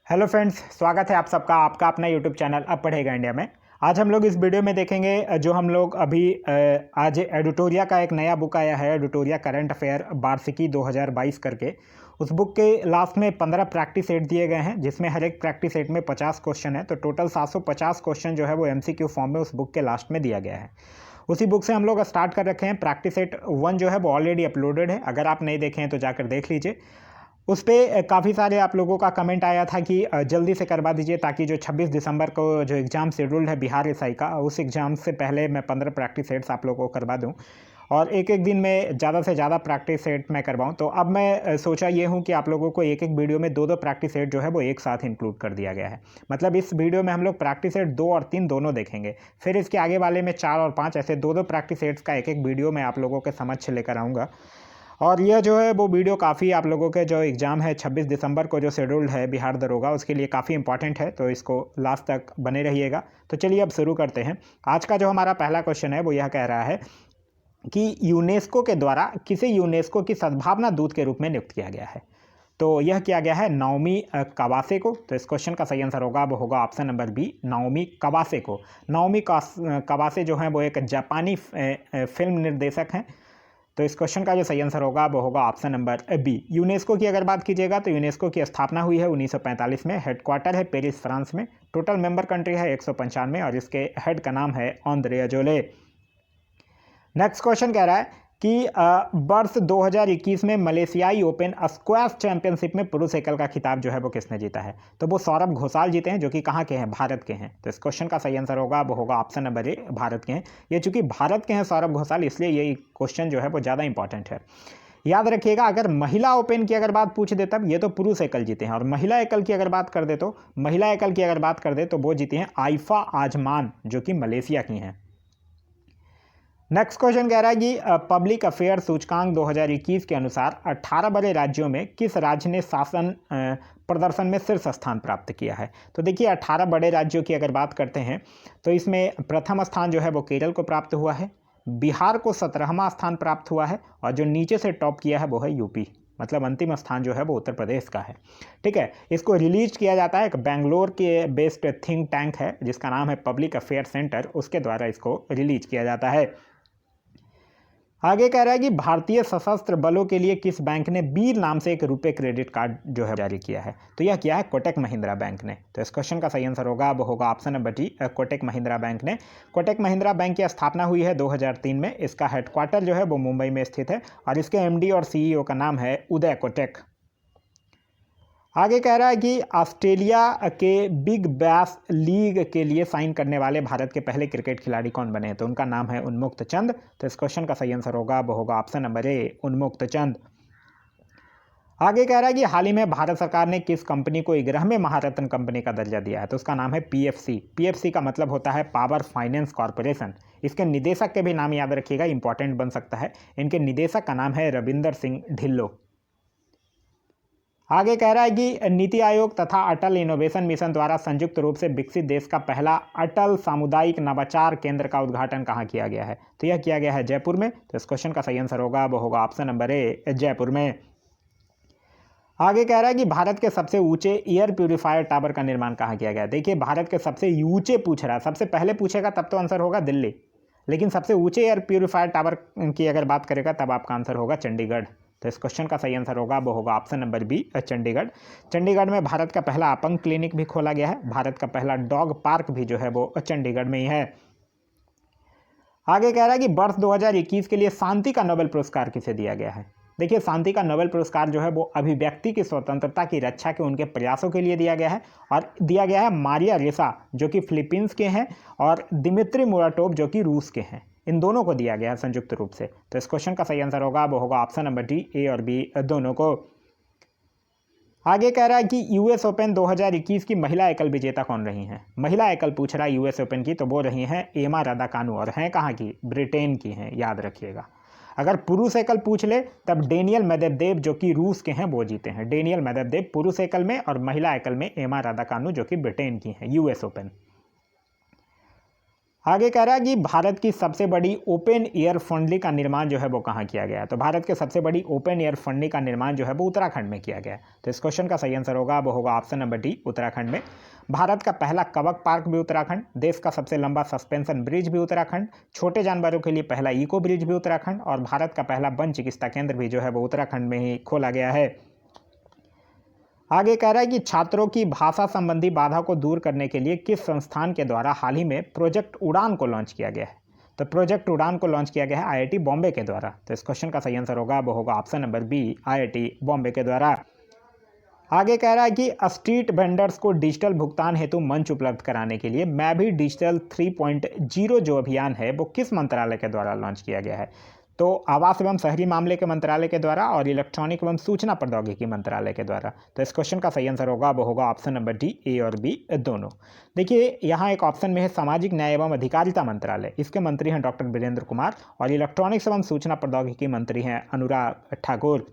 Hello friends, स्वागत है आप सबका आपका अपना यूट्यूब चैनल अब पढ़ेगा इंडिया में। आज हम लोग इस वीडियो में देखेंगे जो हम लोग अभी आज एडिटोरिया का एक नया बुक आया है, एडिटोरिया करंट अफेयर वार्षिकी 2022 करके। उस बुक के लास्ट में 15 प्रैक्टिस सेट दिए गए हैं, जिसमें हर एक प्रैक्टिस सेट में 50 क्वेश्चन है। तो टोटल 750 क्वेश्चन जो है वो MCQ फॉर्म में उस बुक के लास्ट में दिया गया है। उसी बुक से हम लोग स्टार्ट कर रखे हैं। प्रैक्टिस सेट 1 जो है वो ऑलरेडी अपलोडेड है, अगर आप नहीं देखे हैं तो जाकर देख लीजिए। उस पर काफ़ी सारे आप लोगों का कमेंट आया था कि जल्दी से करवा दीजिए, ताकि जो 26 दिसंबर को जो एग्ज़ाम शेड्यूल्ड है बिहार एसआई का, उस एग्ज़ाम से पहले मैं 15 प्रैक्टिस सेट्स आप लोगों को करवा दूं और एक एक दिन में ज़्यादा से ज़्यादा प्रैक्टिस सेट मैं करवाऊं। तो अब मैं सोचा ये हूं कि आप लोगों को एक एक वीडियो में दो दो प्रैक्टिस सेट जो है वो एक साथ इंक्लूड कर दिया गया है। मतलब इस वीडियो में हम लोग प्रैक्टिस सेट 2 और 3 दोनों देखेंगे, फिर इसके आगे वाले में 4 और 5 ऐसे दो दो प्रैक्टिस सेट्स का एक एक वीडियो मैं आप लोगों के समक्ष लेकर आऊँगा। और यह जो है वो वीडियो काफ़ी आप लोगों के जो एग्ज़ाम है 26 दिसंबर को जो शेड्यूल्ड है बिहार दरोगा, उसके लिए काफ़ी इंपॉर्टेंट है, तो इसको लास्ट तक बने रहिएगा। तो चलिए अब शुरू करते हैं। आज का जो हमारा पहला क्वेश्चन है वो यह कह रहा है कि यूनेस्को के द्वारा किसे यूनेस्को की सद्भावना दूत के रूप में नियुक्त किया गया है। तो यह किया गया है नाओमी कवासे को। तो इस क्वेश्चन का सही आंसर होगा वो होगा ऑप्शन नंबर बी, नाओमी कवासे को। नाओमी कवासे जो है वो एक जापानी फिल्म निर्देशक हैं। तो इस क्वेश्चन का जो सही आंसर होगा वो होगा ऑप्शन नंबर बी। यूनेस्को की अगर बात कीजिएगा तो यूनेस्को की स्थापना हुई है 1945 में। हेडक्वार्टर है पेरिस, फ्रांस में। टोटल मेंबर कंट्री है 195 और इसके हेड का नाम है आंद्रे अजोले। नेक्स्ट क्वेश्चन कह रहा है कि वर्ष 2021 में मलेशियाई ओपन स्क्वैश चैंपियनशिप में पुरुष एकल का खिताब जो है वो किसने जीता है। तो वो सौरभ घोषाल जीते हैं, जो कि कहाँ के हैं, भारत के हैं। तो इस क्वेश्चन का सही आंसर होगा वो होगा ऑप्शन नंबर ए, भारत के हैं। ये चूंकि भारत के हैं सौरभ घोषाल, इसलिए ये क्वेश्चन जो है वो ज़्यादा इंपॉर्टेंट है। याद रखिएगा, अगर महिला ओपन की अगर बात पूछ दे तब ये तो पुरुष एकल जीते हैं, और महिला एकल की अगर बात कर दे तो वो जीती हैं आइफा आजमान, जो कि मलेशिया की हैं। नेक्स्ट क्वेश्चन कह रहा है कि पब्लिक अफेयर सूचकांक 2021 के अनुसार 18 बड़े राज्यों में किस राज्य ने शासन प्रदर्शन में शीर्ष स्थान प्राप्त किया है। तो देखिए 18 बड़े राज्यों की अगर बात करते हैं तो इसमें प्रथम स्थान जो है वो केरल को प्राप्त हुआ है, बिहार को 17वां स्थान प्राप्त हुआ है, और जो नीचे से टॉप किया है वो है यूपी। मतलब अंतिम स्थान जो है वो उत्तर प्रदेश का है। ठीक है, इसको रिलीज किया जाता है, एक बेंगलोर के बेस्ड थिंक टैंक है जिसका नाम है पब्लिक अफेयर सेंटर, उसके द्वारा इसको रिलीज किया जाता है। आगे कह रहा है कि भारतीय सशस्त्र बलों के लिए किस बैंक ने वीर नाम से एक रुपए क्रेडिट कार्ड जो है जारी किया है। तो यह किया है कोटक महिंद्रा बैंक ने। तो इस क्वेश्चन का सही आंसर होगा वो होगा option number D, Kotak Mahindra bank ने। कोटक महिंद्रा बैंक की स्थापना हुई है 2003 में। इसका हेडक्वार्टर जो है वो मुंबई में स्थित है और इसके MD और CEO का नाम है उदय कोटक। आगे कह रहा है कि ऑस्ट्रेलिया के बिग बैश लीग के लिए साइन करने वाले भारत के पहले क्रिकेट खिलाड़ी कौन बने हैं। तो उनका नाम है उन्मुक्त चंद। तो इस क्वेश्चन का सही आंसर होगा वो होगा ऑप्शन नंबर ए, उन्मुक्त चंद। आगे कह रहा है कि हाल ही में भारत सरकार ने किस कंपनी को 11वें महारत्न कंपनी का दर्जा दिया है। तो उसका नाम है PFC। PFC का मतलब होता है पावर फाइनेंस कॉरपोरेशन। इसके निदेशक के भी नाम याद रखिएगा, इंपॉर्टेंट बन सकता है। इनके निदेशक का नाम है रविंदर सिंह ढिल्लो। आगे कह रहा है कि नीति आयोग तथा अटल इनोवेशन मिशन द्वारा संयुक्त रूप से विकसित देश का पहला अटल सामुदायिक नवाचार केंद्र का उद्घाटन कहाँ किया गया है। तो यह किया गया है जयपुर में। तो इस क्वेश्चन का सही आंसर होगा वो होगा ऑप्शन नंबर ए, जयपुर में। आगे कह रहा है कि भारत के सबसे ऊंचे एयर प्यूरिफायर टावर का निर्माण कहाँ किया गया। देखिए भारत के सबसे ऊंचे पूछ रहा है, सबसे पहले पूछेगा तब तो आंसर होगा दिल्ली, लेकिन सबसे ऊंचे एयर प्यूरिफायर टावर की अगर बात करेगा तब आपका आंसर होगा चंडीगढ़। तो इस क्वेश्चन का सही आंसर होगा वो होगा option number B, Chandigarh. Chandigarh में भारत का पहला अपंग क्लिनिक भी खोला गया है। भारत का पहला डॉग पार्क भी जो है वो चंडीगढ़ में ही है। आगे कह रहा है कि वर्ष 2021 के लिए शांति का नोबेल पुरस्कार किसे दिया गया है। देखिए शांति का नोबेल पुरस्कार जो है वो अभिव्यक्ति की स्वतंत्रता की रक्षा के उनके प्रयासों के लिए दिया गया है, और दिया गया है मारिया रेसा जो कि फिलीपींस के हैं, और दिमित्री मुराटोव जो कि रूस के हैं। इन दोनों को दिया गया है संयुक्त रूप से। तो इस क्वेश्चन का सही आंसर होगा वो होगा ऑप्शन नंबर डी, ए और बी दोनों को। आगे कह रहा है कि US ओपन 2021 की महिला एकल विजेता कौन रही हैं। महिला एकल पूछ रहा है US ओपन की, तो वो रही हैं एमा रादाकानु, और हैं कहाँ की, ब्रिटेन की हैं, याद रखिएगा। अगर पुरुष एकल पूछ ले तब डेनियल मेदवेदेव जो कि रूस के हैं वो जीते हैं। डेनियल मेदवेदेव पुरुष एकल में, और महिला एकल में एमा रादाकानु जो कि ब्रिटेन की हैं, US ओपन। आगे कह रहा है कि भारत की सबसे बड़ी ओपन एयर फंडली का निर्माण जो है वो कहाँ किया गया है। तो भारत के सबसे बड़ी ओपन एयर फंडली का निर्माण जो है वो उत्तराखंड में किया गया है। तो इस क्वेश्चन का सही आंसर होगा वो होगा ऑप्शन नंबर डी, उत्तराखंड में। भारत का पहला कवक पार्क भी उत्तराखंड, देश का सबसे लंबा सस्पेंशन ब्रिज भी उत्तराखंड, छोटे जानवरों के लिए पहला इको ब्रिज भी उत्तराखंड, और भारत का पहला वन चिकित्सा केंद्र भी जो है वो उत्तराखंड में ही खोला गया है। आगे कह रहा है कि छात्रों की भाषा संबंधी बाधा को दूर करने के लिए किस संस्थान के द्वारा हाल ही में प्रोजेक्ट उड़ान को लॉन्च किया गया है। तो प्रोजेक्ट उड़ान को लॉन्च किया गया है आईआईटी बॉम्बे के द्वारा। तो इस क्वेश्चन का सही आंसर होगा वो होगा option number B, IIT Bombay के द्वारा। आगे कह रहा है कि स्ट्रीट वेंडर्स को डिजिटल भुगतान हेतु मंच उपलब्ध कराने के लिए मैं भी डिजिटल 3.0 जो अभियान है वो किस मंत्रालय के द्वारा लॉन्च किया गया है। तो आवास एवं शहरी मामले के मंत्रालय के द्वारा और इलेक्ट्रॉनिक एवं सूचना प्रौद्योगिकी मंत्रालय के द्वारा। तो इस क्वेश्चन का सही आंसर होगा वो होगा ऑप्शन नंबर डी, ए और बी दोनों। देखिए यहाँ एक ऑप्शन में है सामाजिक न्याय एवं अधिकारिता मंत्रालय, इसके मंत्री हैं डॉक्टर वीरेंद्र कुमार, और इलेक्ट्रॉनिक्स एवं सूचना प्रौद्योगिकी मंत्री हैं अनुराग ठाकुर।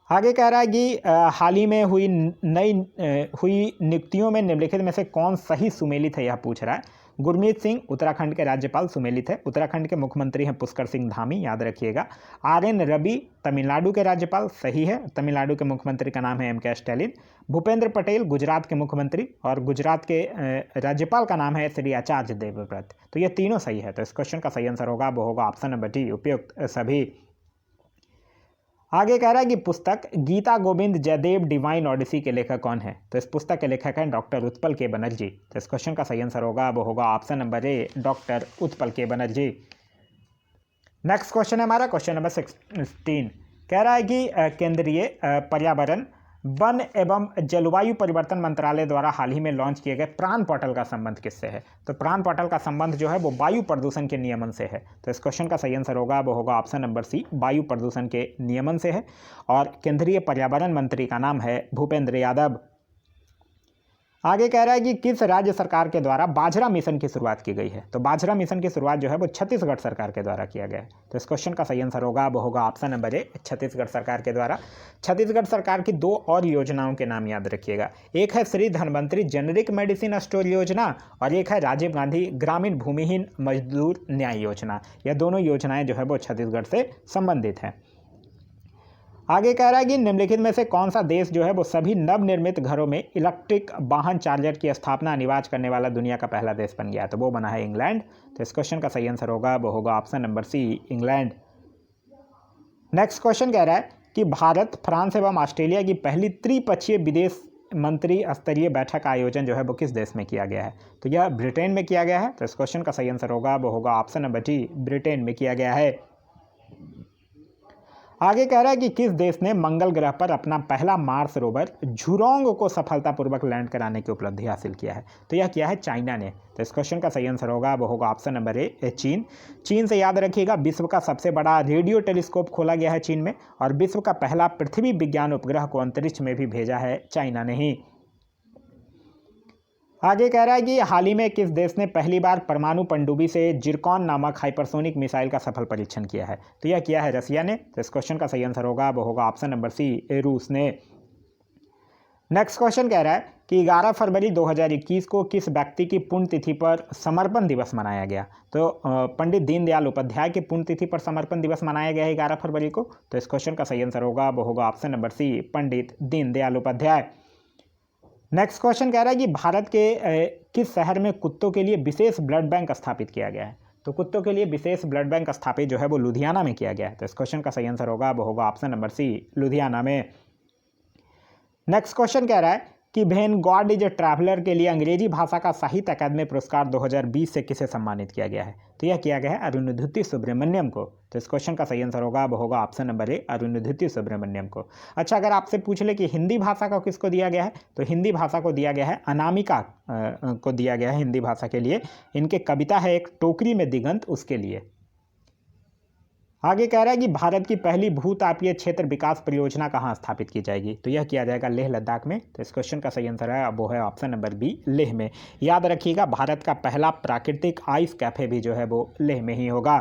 आगे कह रहा है कि हाल ही में हुई नियुक्तियों में निम्नलिखित में से कौन सही सुमेलित है, यह पूछ रहा है। गुरमीत सिंह उत्तराखंड के राज्यपाल सुमेलित है। उत्तराखंड के मुख्यमंत्री हैं पुष्कर सिंह धामी, याद रखिएगा। आर.एन. रवि तमिलनाडु के राज्यपाल, सही है, तमिलनाडु के मुख्यमंत्री का नाम है एम.के. स्टैलिन। भूपेंद्र पटेल गुजरात के मुख्यमंत्री, और गुजरात के राज्यपाल का नाम है श्री आचार्य देवव्रत। तो ये तीनों सही है। तो इस क्वेश्चन का सही आंसर होगा वो होगा ऑप्शन नंबर डी, उपयुक्त सभी। आगे कह रहा है कि पुस्तक गीता गोविंद जयदेव डिवाइन ओडिसी के लेखक कौन है। तो इस पुस्तक के लेखक हैं डॉक्टर उत्पल के बनर्जी। तो इस क्वेश्चन का सही आंसर होगा वो होगा ऑप्शन नंबर ए, डॉक्टर उत्पल के बनर्जी। नेक्स्ट क्वेश्चन है हमारा क्वेश्चन नंबर 16। कह रहा है कि केंद्रीय पर्यावरण वन एवं जलवायु परिवर्तन मंत्रालय द्वारा हाल ही में लॉन्च किए गए प्राण पोर्टल का संबंध किससे है। तो प्राण पोर्टल का संबंध जो है वो वायु प्रदूषण के नियमन से है। तो इस क्वेश्चन का सही आंसर होगा वो होगा ऑप्शन नंबर सी, वायु प्रदूषण के नियमन से है, और केंद्रीय पर्यावरण मंत्री का नाम है भूपेंद्र यादव। आगे कह रहा है कि किस राज्य सरकार के द्वारा बाजरा मिशन की शुरुआत की गई है। तो बाजरा मिशन की शुरुआत जो है वो छत्तीसगढ़ सरकार के द्वारा किया गया है। तो इस क्वेश्चन का सही आंसर होगा वो होगा ऑप्शन नंबर ए, छत्तीसगढ़ सरकार के द्वारा। छत्तीसगढ़ सरकार की दो और योजनाओं के नाम याद रखिएगा। एक है Shri Dhanvantari generic medicine store योजना, और एक है राजीव गांधी ग्रामीण भूमिहीन मजदूर न्याय योजना। यह दोनों योजनाएं जो है वो छत्तीसगढ़ से संबंधित हैं। आगे कह रहा है कि निम्नलिखित में से कौन सा देश जो है वो सभी नवनिर्मित घरों में इलेक्ट्रिक वाहन चार्जर की स्थापना अनिवार्य करने वाला दुनिया का पहला देश बन गया। तो वो बना है इंग्लैंड। तो इस क्वेश्चन का सही आंसर होगा वो होगा option number C, England. Next question कह रहा है कि भारत, फ्रांस एवं ऑस्ट्रेलिया की पहली त्रिपक्षीय विदेश मंत्री स्तरीय बैठक का आयोजन जो है वो किस देश में किया गया है। तो यह ब्रिटेन में किया गया है। तो इस क्वेश्चन का सही आंसर होगा वो होगा ऑप्शन नंबर डी, ब्रिटेन में किया गया है। आगे कह रहा है कि किस देश ने मंगल ग्रह पर अपना पहला मार्स रोवर झुरोंग को सफलतापूर्वक लैंड कराने की उपलब्धि हासिल किया है। तो यह किया है चाइना ने। तो इस क्वेश्चन का सही आंसर होगा वो होगा ऑप्शन नंबर ए, चीन। चीन से याद रखिएगा विश्व का सबसे बड़ा रेडियो टेलीस्कोप खोला गया है चीन में, और विश्व का पहला पृथ्वी विज्ञान उपग्रह को अंतरिक्ष में भी भेजा है चाइना ने ही। आगे कह रहा है कि हाल ही में किस देश ने पहली बार परमाणु पनडुब्बी से जिरकॉन नामक हाइपरसोनिक मिसाइल का सफल परीक्षण किया है। तो यह किया है रसिया ने। तो इस क्वेश्चन का सही आंसर होगा वो होगा ऑप्शन नंबर सी, रूस ने। नेक्स्ट क्वेश्चन कह रहा है कि 11 फरवरी 2021 को किस व्यक्ति की पुण्यतिथि पर समर्पण दिवस मनाया गया। तो पंडित दीनदयाल उपाध्याय की पुण्यतिथि पर समर्पण दिवस मनाया गया है 11 फरवरी को। तो इस क्वेश्चन का सही आंसर होगा वो होगा ऑप्शन नंबर सी, पंडित दीनदयाल उपाध्याय। नेक्स्ट क्वेश्चन कह रहा है कि भारत के किस शहर में कुत्तों के लिए विशेष ब्लड बैंक स्थापित किया गया है। तो कुत्तों के लिए विशेष ब्लड बैंक स्थापित जो है वो लुधियाना में किया गया है। तो इस क्वेश्चन का सही आंसर होगा वो होगा ऑप्शन नंबर सी, लुधियाना में। नेक्स्ट क्वेश्चन कह रहा है कि when God is a traveller के लिए अंग्रेजी भाषा का साहित्य अकादमी पुरस्कार 2020 से किसे सम्मानित किया गया है। तो यह किया गया है अरुंधति सुब्रमण्यम को। तो इस क्वेश्चन का सही आंसर होगा वो होगा option number A, Arundhati Subramaniam को। अच्छा, अगर आपसे पूछ ले कि हिंदी भाषा को किसको दिया गया है, तो हिंदी भाषा को दिया गया है अनामिका को दिया गया है हिंदी भाषा के लिए। इनके कविता है एक टोकरी में दिगंत, उसके लिए। आगे कह रहा है कि भारत की पहली भूतापीय क्षेत्र विकास परियोजना कहाँ स्थापित की जाएगी। तो यह किया जाएगा लेह लद्दाख में। तो इस क्वेश्चन का सही आंसर है वो है ऑप्शन नंबर बी, लेह में। याद रखिएगा भारत का पहला प्राकृतिक आइस कैफे भी जो है वो लेह में ही होगा।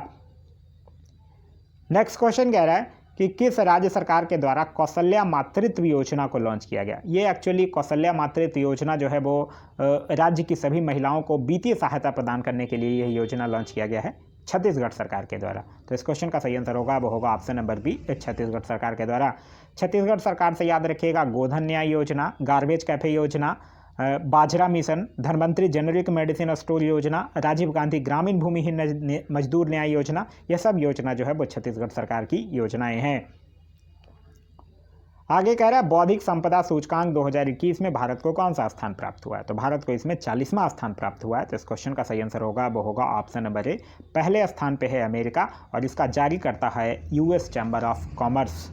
नेक्स्ट क्वेश्चन कह रहा है कि किस राज्य सरकार के द्वारा कौशल्या मातृत्व योजना को लॉन्च किया गया। ये एक्चुअली कौशल्या मातृत्व योजना जो है वो राज्य की सभी महिलाओं को वित्तीय सहायता प्रदान करने के लिए यह योजना लॉन्च किया गया है छत्तीसगढ़ सरकार के द्वारा। तो इस क्वेश्चन का सही आंसर होगा वो होगा ऑप्शन नंबर बी, छत्तीसगढ़ सरकार के द्वारा। छत्तीसगढ़ सरकार से याद रखिएगा गोधन न्याय योजना, गार्बेज कैफे योजना, बाजरा mission, Dhanvantari generic medicine store योजना, राजीव गांधी ग्रामीण भूमिहीन मजदूर न्याय योजना, यह सब योजना जो है वो छत्तीसगढ़ सरकार की योजनाएं हैं। आगे कह रहा है बौद्धिक संपदा सूचकांक 2021 में भारत को कौन सा स्थान प्राप्त हुआ है। तो भारत को इसमें 40वां स्थान प्राप्त हुआ है। तो इस क्वेश्चन का सही आंसर होगा वो होगा ऑप्शन नंबर ए, पहले स्थान पे है अमेरिका और इसका जारी करता है यूएस चैम्बर ऑफ कॉमर्स।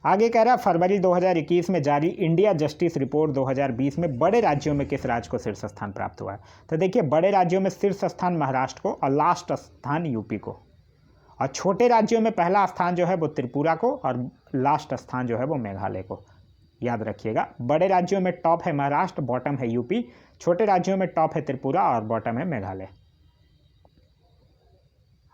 आगे कह रहा है फरवरी 2021 में जारी इंडिया जस्टिस रिपोर्ट 2020 में बड़े राज्यों में किस राज्य को शीर्ष स्थान प्राप्त हुआ है। तो देखिए बड़े राज्यों में शीर्ष स्थान महाराष्ट्र को और लास्ट स्थान यूपी को, और छोटे राज्यों में पहला स्थान जो है वो त्रिपुरा को और लास्ट स्थान जो है वो मेघालय को। याद रखिएगा बड़े राज्यों में टॉप है महाराष्ट्र, बॉटम है यूपी, छोटे राज्यों में टॉप है त्रिपुरा और बॉटम है मेघालय।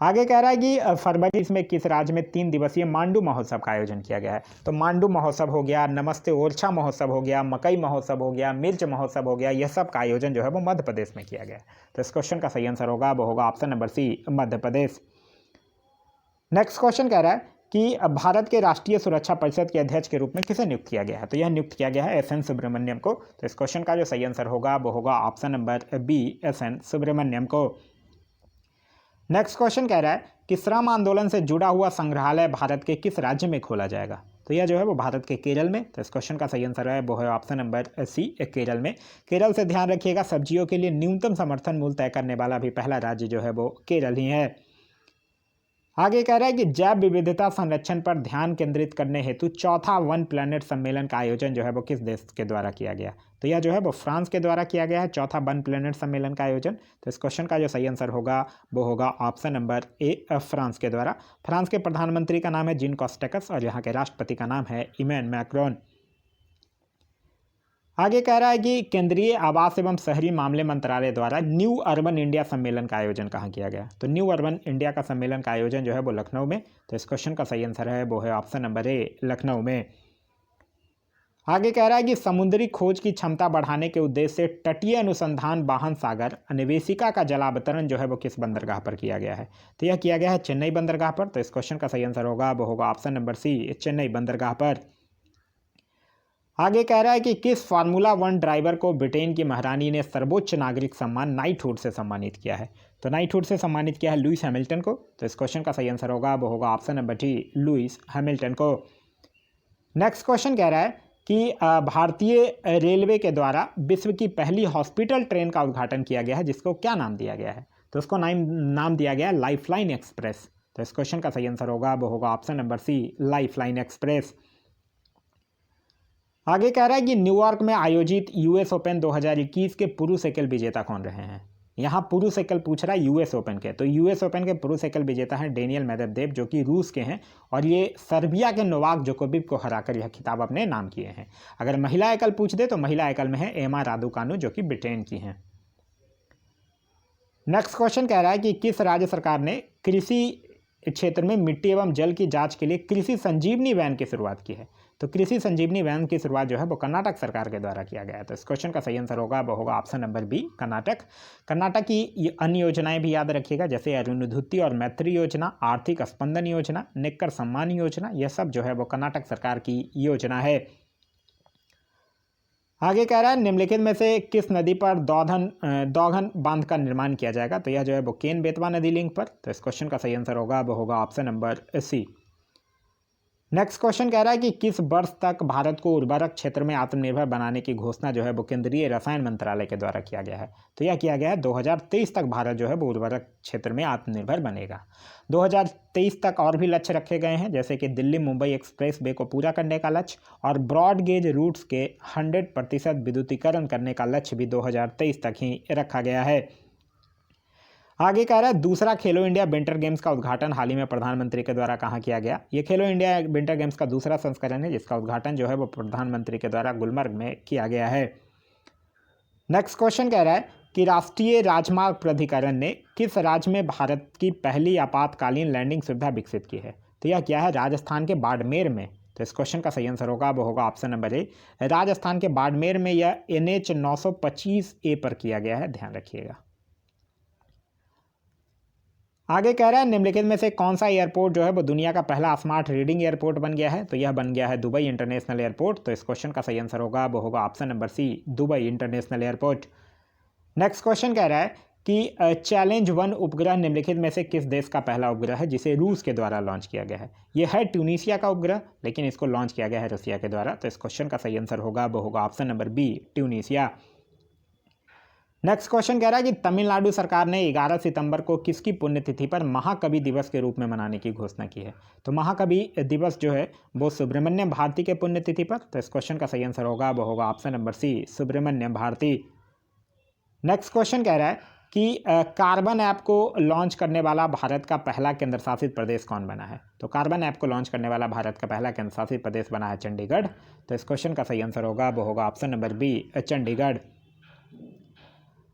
आगे कह रहा है कि फरवरी में किस राज्य में 3 दिवसीय मांडू महोत्सव का आयोजन किया गया है। तो मांडू महोत्सव हो गया, नमस्ते ओरछा महोत्सव हो गया, मकई महोत्सव हो गया, मिर्च महोत्सव हो गया, यह सब का आयोजन जो है वो मध्य प्रदेश में किया गया है। तो इस क्वेश्चन का सही आंसर होगा वो होगा ऑप्शन नंबर सी, मध्य प्रदेश। नेक्स्ट क्वेश्चन कह रहा है कि भारत के राष्ट्रीय सुरक्षा परिषद के अध्यक्ष के रूप में किसे नियुक्त किया गया है। तो यह नियुक्त किया गया है SN सुब्रमण्यम को। तो इस क्वेश्चन का जो सही आंसर होगा वो होगा option number B, SN Subramaniam को। नेक्स्ट क्वेश्चन कह रहा है कि श्रम आंदोलन से जुड़ा हुआ संग्रहालय भारत के किस राज्य में खोला जाएगा। तो यह जो है वो भारत के केरल में। तो इस क्वेश्चन का सही आंसर है वो है ऑप्शन नंबर सी, केरल में। केरल से ध्यान रखिएगा सब्जियों के लिए न्यूनतम समर्थन मूल्य तय करने वाला भी पहला राज्य जो है वो केरल ही है। आगे कह रहा है कि जैव विविधता संरक्षण पर ध्यान केंद्रित करने हेतु चौथा वन प्लैनेट सम्मेलन का आयोजन जो है वो किस देश के द्वारा किया गया। तो यह जो है वो फ्रांस के द्वारा किया गया है, चौथा वन प्लैनेट सम्मेलन का आयोजन। तो इस क्वेश्चन का जो सही आंसर होगा वो होगा ऑप्शन नंबर ए, फ्रांस के द्वारा। फ्रांस के प्रधानमंत्री का नाम है जीन कॉस्टेक्स और यहाँ के राष्ट्रपति का नाम है इमैनुएल मैक्रोन। आगे कह रहा है कि केंद्रीय आवास एवं शहरी मामले मंत्रालय द्वारा न्यू अर्बन इंडिया सम्मेलन का आयोजन कहाँ किया गया। तो न्यू अर्बन इंडिया का सम्मेलन का आयोजन जो है वो लखनऊ में। तो इस क्वेश्चन का सही आंसर है वो है ऑप्शन नंबर ए, लखनऊ में। आगे कह रहा है कि समुद्री खोज की क्षमता बढ़ाने के उद्देश्य से तटीय अनुसंधान वाहन सागर अन्वेषिका का जलावतरण जो है वो किस बंदरगाह पर किया गया है। तो यह किया गया है चेन्नई बंदरगाह पर। तो इस क्वेश्चन का सही आंसर होगा वो होगा ऑप्शन नंबर सी, चेन्नई बंदरगाह पर। आगे कह रहा है कि किस फार्मूला 1 ड्राइवर को ब्रिटेन की महारानी ने सर्वोच्च नागरिक सम्मान नाइटहुड से सम्मानित किया है। तो नाइटहुड से सम्मानित किया है लुइस हैमिल्टन को। तो इस क्वेश्चन का सही आंसर होगा वो होगा option number D, Lewis Hamilton को। नेक्स्ट क्वेश्चन कह रहा है कि भारतीय रेलवे के द्वारा विश्व की पहली हॉस्पिटल ट्रेन का उद्घाटन किया गया है, जिसको क्या नाम दिया गया है। तो उसको नाम दिया गया है लाइफलाइन एक्सप्रेस। तो इस क्वेश्चन का सही आंसर होगा वो होगा option number C, Lifeline Express. आगे कह रहा है कि न्यूयॉर्क में आयोजित यूएस ओपन 2021 के पुरुष एकल विजेता कौन रहे हैं। यहाँ पुरुष एकल पूछ रहा है यूएस ओपन के। तो यूएस ओपन के पुरुष एकल विजेता हैं डेनियल मेदवेदेव, जो कि रूस के हैं, और ये सर्बिया के नोवाक जोकोविच को हराकर यह खिताब अपने नाम किए हैं। अगर महिला एकल पूछ दे तो महिला एकल में है एमा रादुकानु, जो कि ब्रिटेन की हैं। नेक्स्ट क्वेश्चन कह रहा है कि किस राज्य सरकार ने कृषि क्षेत्र में मिट्टी एवं जल की जांच के लिए कृषि संजीवनी वैन की शुरुआत की है। तो कृषि संजीवनी वैन की शुरुआत जो है वो कर्नाटक सरकार के द्वारा किया गया है। तो इस क्वेश्चन का सही आंसर होगा वो होगा option number B, Karnataka. Karnataka की अन्य योजनाएं भी याद रखिएगा, जैसे अरुणोदय और मैत्री योजना, आर्थिक स्पंदन योजना, नेक्कर सम्मान योजना, यह सब जो है वो कर्नाटक सरकार की योजना है। आगे कह रहा है निम्नलिखित में से किस नदी पर दौघन बांध का निर्माण किया जाएगा। तो यह जो है वो केन बेतवा नदी लिंक पर। तो इस क्वेश्चन का सही आंसर होगा वो होगा option number C. Next question कह रहा है कि किस वर्ष तक भारत को उर्वरक क्षेत्र में आत्मनिर्भर बनाने की घोषणा जो है वो केंद्रीय रसायन मंत्रालय के द्वारा किया गया है। तो यह किया गया है 2023 तक भारत जो है वो उर्वरक क्षेत्र में आत्मनिर्भर बनेगा। 2023 तक और भी लक्ष्य रखे गए हैं, जैसे कि दिल्ली मुंबई एक्सप्रेस वे को पूरा करने का लक्ष्य और ब्रॉड गेज रूट्स के 100% विद्युतीकरण करने का लक्ष्य भी 2023 तक ही रखा गया है। आगे कह रहा है दूसरा खेलो इंडिया विंटर गेम्स का उद्घाटन हाल ही में प्रधानमंत्री के द्वारा कहाँ किया गया। ये खेलो इंडिया विंटर गेम्स का दूसरा संस्करण है, जिसका उद्घाटन जो है वो प्रधानमंत्री के द्वारा गुलमर्ग में किया गया है। नेक्स्ट क्वेश्चन कह रहा है कि राष्ट्रीय राजमार्ग प्राधिकरण ने किस राज्य में भारत की पहली आपातकालीन लैंडिंग सुविधा विकसित की है? तो यह क्या है? राजस्थान के बाड़मेर में। तो इस क्वेश्चन का सही आंसर होगा वो होगा ऑप्शन नंबर ए, राजस्थान के बाड़मेर में यह NH 925A पर किया गया है, ध्यान रखिएगा। आगे कह रहा है निम्नलिखित में से कौन सा एयरपोर्ट जो है वो दुनिया का पहला स्मार्ट रीडिंग एयरपोर्ट बन गया है? तो यह बन गया है दुबई इंटरनेशनल एयरपोर्ट। तो इस क्वेश्चन का सही आंसर होगा वो होगा option number C, Dubai International Airport. Next question कह रहा है कि चैलेंज-1 उपग्रह निम्नलिखित में से किस देश का पहला उपग्रह है जिसे रूस के द्वारा लॉन्च किया गया है? यह है ट्यूनीशिया का उपग्रह, लेकिन इसको लॉन्च किया गया है रसिया के द्वारा। तो इस क्वेश्चन का सही आंसर होगा वो होगा option number B, Tunisia. Next question कह रहा है कि तमिलनाडु सरकार ने 11 सितंबर को किसकी पुण्यतिथि पर महाकवि दिवस के रूप में मनाने की घोषणा की है? तो महाकवि दिवस जो है वो सुब्रमण्यम भारती के पुण्यतिथि पर। तो इस क्वेश्चन का सही आंसर होगा वो होगा option number C, Subramania Bharati. Next question कह रहा है कि कार्बन ऐप को लॉन्च करने वाला भारत का पहला केंद्र शासित प्रदेश कौन बना है? तो कार्बन ऐप को लॉन्च करने वाला भारत का पहला केंद्र शासित प्रदेश बना है चंडीगढ़। तो इस क्वेश्चन का सही आंसर होगा वो होगा ऑप्शन नंबर बी, चंडीगढ़।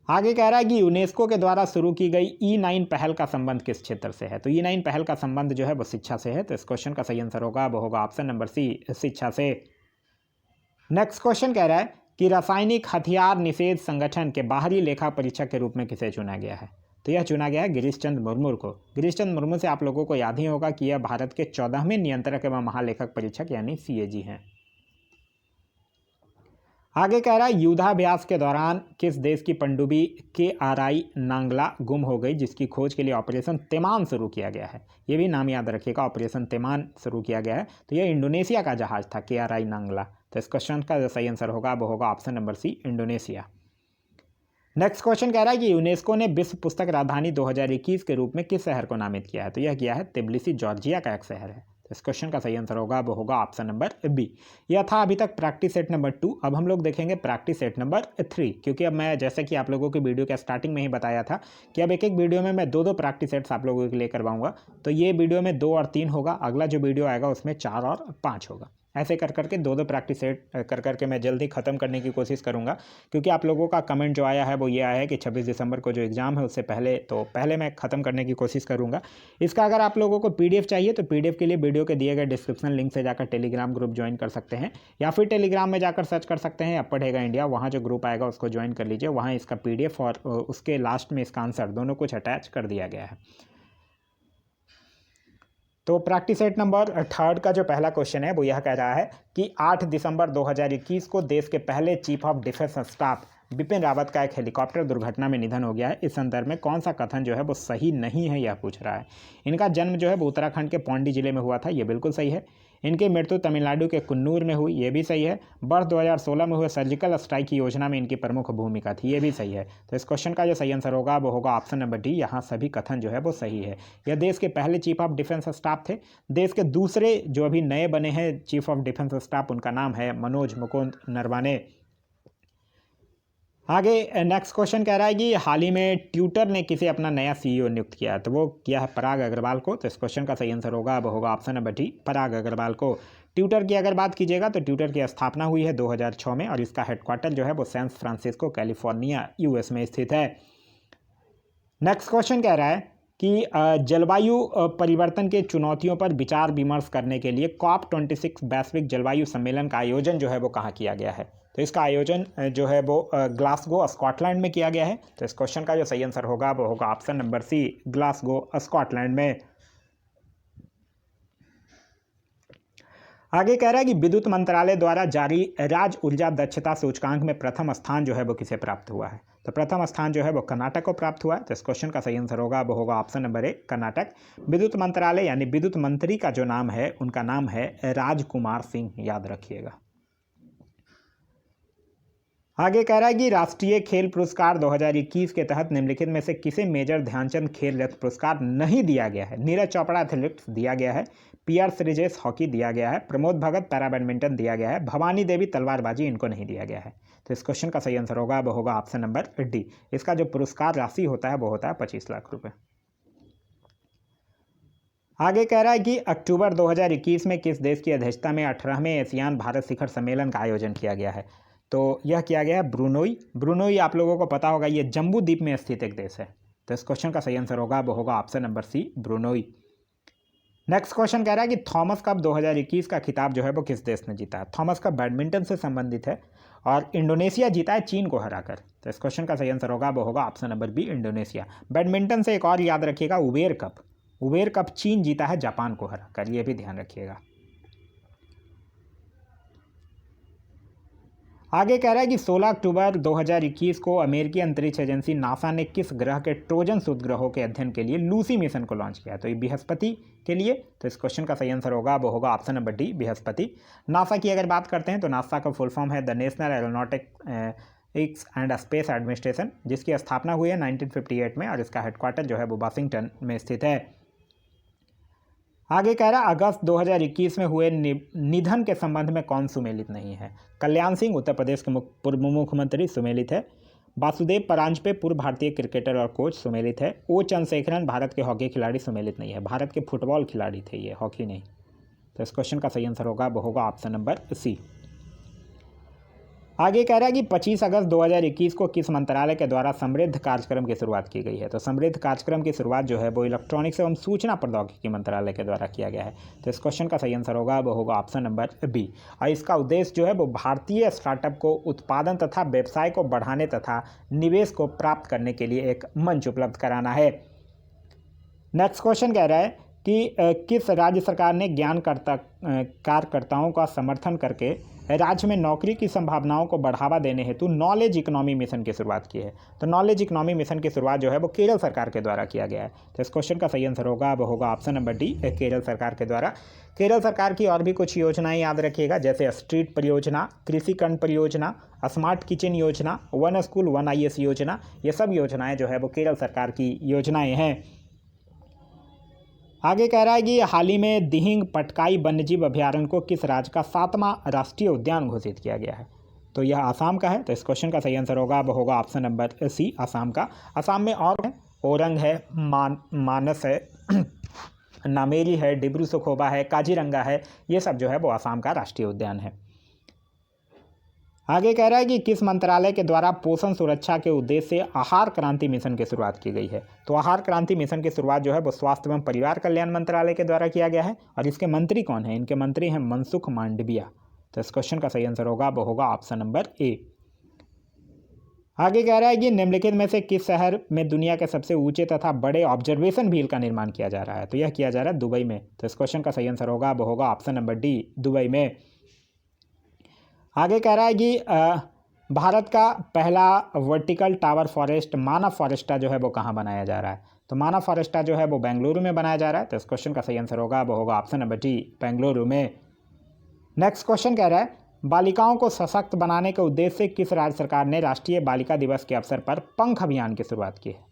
आगे कह रहा है कि यूनेस्को के द्वारा शुरू की गई E9 पहल का संबंध किस क्षेत्र से है? तो E9 पहल का संबंध जो है वो शिक्षा से है। तो इस क्वेश्चन का सही आंसर होगा वो होगा ऑप्शन नंबर सी, शिक्षा से। नेक्स्ट क्वेश्चन कह रहा है कि रासायनिक हथियार निषेध संगठन के बाहरी लेखा परीक्षक के रूप में किसे चुना गया है? तो यह चुना गया है गिरीश चंद्र मुर्मू को। गिरीश चंद्र मुर्मू से आप लोगों को याद ही होगा कि यह भारत के 14वें नियंत्रक एवं महालेखक परीक्षक यानी CAG हैं। आगे कह रहा है युद्धाभ्यास के दौरान किस देश की पनडुब्बी KRI नांगला गुम हो गई जिसकी खोज के लिए ऑपरेशन तेमान शुरू किया गया है? ये भी नाम याद रखिएगा, ऑपरेशन तेमान शुरू किया गया है। तो यह इंडोनेशिया का जहाज था KRI नांगला। तो इस क्वेश्चन का जो सही आंसर होगा वो होगा option number C, Indonesia. Next question कह रहा है कि यूनेस्को ने विश्व पुस्तक राजधानी 2021 के रूप में किस शहर को नामित किया है? तो यह किया है तिब्लिसी, जॉर्जिया का एक शहर है। इस क्वेश्चन का सही आंसर होगा वो होगा ऑप्शन नंबर बी। यह था अभी तक प्रैक्टिस सेट नंबर 2। अब हम लोग देखेंगे प्रैक्टिस सेट नंबर 3, क्योंकि अब मैं जैसे कि आप लोगों की वीडियो के स्टार्टिंग में ही बताया था कि अब एक एक वीडियो में मैं 2-2 प्रैक्टिस सेट्स आप लोगों के लिए करवाऊंगा। तो ये वीडियो में 2 और 3 होगा, अगला जो वीडियो आएगा उसमें 4 और 5 होगा। ऐसे कर करके 2-2 प्रैक्टिस सेट कर करके मैं जल्दी ख़त्म करने की कोशिश करूंगा, क्योंकि आप लोगों का कमेंट जो आया है वो ये आया है कि 26 दिसंबर को जो एग्ज़ाम है उससे पहले, तो पहले मैं ख़त्म करने की कोशिश करूंगा। इसका अगर आप लोगों को PDF चाहिए तो PDF के लिए वीडियो के दिए गए डिस्क्रिप्शन लिंक से जाकर टेलीग्राम ग्रुप ज्वाइन कर सकते हैं, या फिर टेलीग्राम में जाकर सर्च कर सकते हैं अब पढ़ेगा इंडिया, वहाँ जो ग्रुप आएगा उसको ज्वाइन कर लीजिए। वहाँ इसका PDF और उसके लास्ट में इसका आंसर दोनों कुछ अटैच कर दिया गया है। तो प्रैक्टिस सेट नंबर 3 का जो पहला क्वेश्चन है वो यह कह रहा है कि 8 दिसंबर 2021 को देश के पहले chief of defence staff Bipin Rawat का एक हेलीकॉप्टर दुर्घटना में निधन हो गया है। इस संदर्भ में कौन सा कथन जो है वो सही नहीं है, यह पूछ रहा है। इनका जन्म जो है वो उत्तराखंड के पौंडी जिले में हुआ था, ये बिल्कुल सही है। इनकी मृत्यु तमिलनाडु के कुन्नूर में हुई, ये भी सही है। वर्ष 2016 में हुए सर्जिकल स्ट्राइक की योजना में इनकी प्रमुख भूमिका थी, ये भी सही है। तो इस क्वेश्चन का जो सही आंसर होगा वो होगा ऑप्शन नंबर डी, यहाँ सभी कथन जो है वो सही है। यह देश के पहले चीफ ऑफ डिफेंस स्टाफ थे। देश के दूसरे जो अभी नए बने हैं चीफ ऑफ डिफेंस स्टाफ, उनका नाम है मनोज मुकुंद नरवाने। आगे नेक्स्ट क्वेश्चन कह रहा है कि हाल ही में ट्विटर ने किसे अपना नया CEO नियुक्त किया, तो वो किया है पराग अग्रवाल को। तो इस क्वेश्चन का सही आंसर होगा वो होगा ऑप्शन नंबर डी, पराग अग्रवाल को। ट्विटर की अगर बात कीजिएगा तो ट्विटर की स्थापना हुई है 2006 में और इसका हेडक्वार्टर जो है वो सैन फ्रांसिस्को कैलिफोर्निया US में स्थित है। नेक्स्ट क्वेश्चन कह रहा है कि जलवायु परिवर्तन के चुनौतियों पर विचार विमर्श करने के लिए COP26 वैश्विक जलवायु सम्मेलन का आयोजन जो है वो कहाँ किया गया है? तो इसका आयोजन जो है वो ग्लासगो स्कॉटलैंड में किया गया है। तो इस क्वेश्चन का जो सही आंसर होगा वो होगा option number C, Glasgow Scotland में। आगे कह रहा है कि विद्युत मंत्रालय द्वारा जारी राज्य ऊर्जा दक्षता सूचकांक में प्रथम स्थान जो है वो किसे प्राप्त हुआ है? तो प्रथम स्थान जो है वो कर्नाटक को प्राप्त हुआ है। तो इस क्वेश्चन का सही आंसर होगा वो होगा ऑप्शन नंबर ए, कर्नाटक। विद्युत मंत्रालय यानी विद्युत मंत्री का जो नाम है उनका नाम है राजकुमार सिंह, याद रखिएगा। आगे कह रहा है कि राष्ट्रीय खेल पुरस्कार 2021 के तहत निम्नलिखित में से किसे मेजर ध्यानचंद खेल रत्न पुरस्कार नहीं दिया गया है? नीरज चोपड़ा एथलेटिक्स दिया गया है, PR श्रीजेश हॉकी दिया गया है, प्रमोद भगत पैरा बैडमिंटन दिया गया है, भवानी देवी तलवारबाजी इनको नहीं दिया गया है। तो इस क्वेश्चन का सही आंसर होगा वो होगा ऑप्शन नंबर डी। इसका जो पुरस्कार राशि होता है वो होता है 25 लाख रुपए। आगे कह रहा है कि अक्टूबर 2021 में किस देश की अध्यक्षता में 18वें एशियान भारत शिखर सम्मेलन का आयोजन किया गया है? तो यह किया गया है ब्रुनोई। ब्रुनोई आप लोगों को पता होगा ये जम्बू द्वीप में स्थित एक देश है। तो इस क्वेश्चन का सही आंसर होगा वो होगा option number C, Brunei. Next question कह रहा है कि थॉमस कप 2021 का खिताब जो है वो किस देश ने जीता है। थॉमस कप बैडमिंटन से संबंधित है और इंडोनेशिया जीता है चीन को हराकर। तो इस क्वेश्चन का सही आंसर होगा वो होगा option number B, Indonesia. Badminton से एक और याद रखिएगा, उबेर कप। उबेर कप चीन जीता है जापान को हराकर, ये भी ध्यान रखिएगा। आगे कह रहा है कि 16 अक्टूबर 2021 को अमेरिकी अंतरिक्ष एजेंसी नासा ने किस ग्रह के ट्रोजन उपग्रहों के अध्ययन के लिए लूसी मिशन को लॉन्च किया। तो ये बृहस्पति के लिए। तो इस क्वेश्चन का सही आंसर होगा वो होगा option number D, Brihaspati. NASA की अगर बात करते हैं तो नासा का फुल फॉर्म है the national aeronautics and space administration, जिसकी स्थापना हुई है 1958 में और इसका हेडक्वार्टर जो है वो वाशिंगटन में स्थित है। आगे कह रहा है अगस्त 2021 में हुए निधन के संबंध में कौन सुमेलित नहीं है। कल्याण सिंह उत्तर प्रदेश के पूर्व मुख्यमंत्री सुमेलित है। वासुदेव परांजपे पूर्व भारतीय क्रिकेटर और कोच सुमेलित है। ओ चंद्रशेखरन भारत के हॉकी खिलाड़ी सुमेलित नहीं है। भारत के फुटबॉल खिलाड़ी थे ये, हॉकी नहीं। तो इस क्वेश्चन का सही आंसर होगा वो होगा ऑप्शन नंबर सी। आगे कह रहा है कि 25 अगस्त 2021 को किस मंत्रालय के द्वारा समृद्ध कार्यक्रम की शुरुआत की गई है। तो समृद्ध कार्यक्रम की शुरुआत जो है वो इलेक्ट्रॉनिक्स एवं सूचना प्रौद्योगिकी मंत्रालय के द्वारा किया गया है। तो इस क्वेश्चन का सही आंसर होगा वो होगा ऑप्शन नंबर बी। और इसका उद्देश्य जो है वो भारतीय स्टार्टअप को उत्पादन तथा व्यवसाय को बढ़ाने तथा निवेश को प्राप्त करने के लिए एक मंच उपलब्ध कराना है। नेक्स्ट क्वेश्चन कह रहा है कि किस राज्य सरकार ने कार्यकर्ताओं का समर्थन करके राज्य में नौकरी की संभावनाओं को बढ़ावा देने हेतु नॉलेज इकोनॉमी मिशन की शुरुआत की है। तो नॉलेज इकोनॉमी मिशन की शुरुआत जो है वो केरल सरकार के द्वारा किया गया है। तो इस क्वेश्चन का सही आंसर होगा वो होगा ऑप्शन नंबर डी, केरल सरकार के द्वारा। केरल सरकार की और भी कुछ योजनाएं याद रखिएगा, जैसे स्ट्रीट परियोजना, कृषि कर्ण परियोजना, स्मार्ट किचन योजना, वन स्कूल वन IAS योजना। ये सब योजनाएं जो है वो केरल सरकार की योजनाएं हैं। आगे कह रहा है कि हाल ही में दिहिंग पटकाई वन्यजीव अभयारण्य को किस राज्य का 7वां राष्ट्रीय उद्यान घोषित किया गया है। तो यह आसाम का है। तो इस क्वेश्चन का सही आंसर होगा वो होगा ऑप्शन नंबर सी, आसाम का। आसाम में और है, ओरंग है, मानस है, नामेरी है, डिब्रू सखोबा है, काजीरंगा है। ये सब जो है वो आसाम का राष्ट्रीय उद्यान है। आगे कह रहा है कि किस मंत्रालय के द्वारा पोषण सुरक्षा के उद्देश्य से आहार क्रांति मिशन की शुरुआत की गई है। तो आहार क्रांति मिशन की शुरुआत जो है वो स्वास्थ्य एवं परिवार कल्याण मंत्रालय के द्वारा किया गया है। और इसके मंत्री कौन है? इनके मंत्री हैं मनसुख मांडविया। तो इस क्वेश्चन का सही आंसर होगा वो होगा ऑप्शन नंबर ए। आगे कह रहा है कि निम्नलिखित में से किस शहर में दुनिया के सबसे ऊंचे तथा बड़े ऑब्जर्वेशन व्हील का निर्माण किया जा रहा है। तो यह किया जा रहा है दुबई में। तो इस क्वेश्चन का सही आंसर होगा वो होगा ऑप्शन नंबर डी, दुबई में। आगे कह रहा है कि भारत का पहला वर्टिकल टावर फॉरेस्ट मानव फॉरेस्टा जो है वो कहाँ बनाया जा रहा है। तो मानव फॉरेस्टा जो है वो बेंगलुरु में बनाया जा रहा है। तो इस क्वेश्चन का सही आंसर होगा वो होगा ऑप्शन नंबर डी, बेंगलुरु में। नेक्स्ट क्वेश्चन कह रहा है बालिकाओं को सशक्त बनाने के उद्देश्य से किस राज्य सरकार ने राष्ट्रीय बालिका दिवस के अवसर पर पंख अभियान की शुरुआत की है।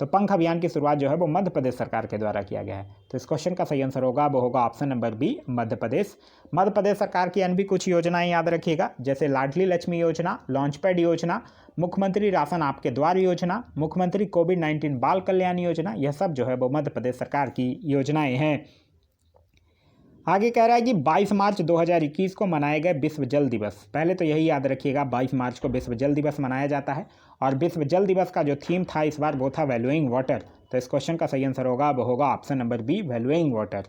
तो पंख अभियान की शुरुआत जो है वो मध्य प्रदेश सरकार के द्वारा किया गया है। तो इस क्वेश्चन का सही आंसर होगा वो होगा option number B, Madhya Pradesh. Madhya Pradesh सरकार की अन्य भी कुछ योजनाएं याद रखिएगा, जैसे लाडली लक्ष्मी योजना, लॉन्चपैड योजना, मुख्यमंत्री राशन आपके द्वार योजना, मुख्यमंत्री कोविड-19 बाल कल्याण योजना। यह सब जो है वो मध्य प्रदेश सरकार की योजनाएं हैं। आगे कह रहा है कि 22 मार्च 2021 को मनाए गए विश्व जल दिवस। पहले तो यही याद रखिएगा, 22 मार्च को विश्व जल दिवस मनाया जाता है। और विश्व जल दिवस का जो थीम था इस बार वो था वैल्यूइंग वाटर। तो इस क्वेश्चन का सही आंसर होगा वो होगा option number B, valuing water.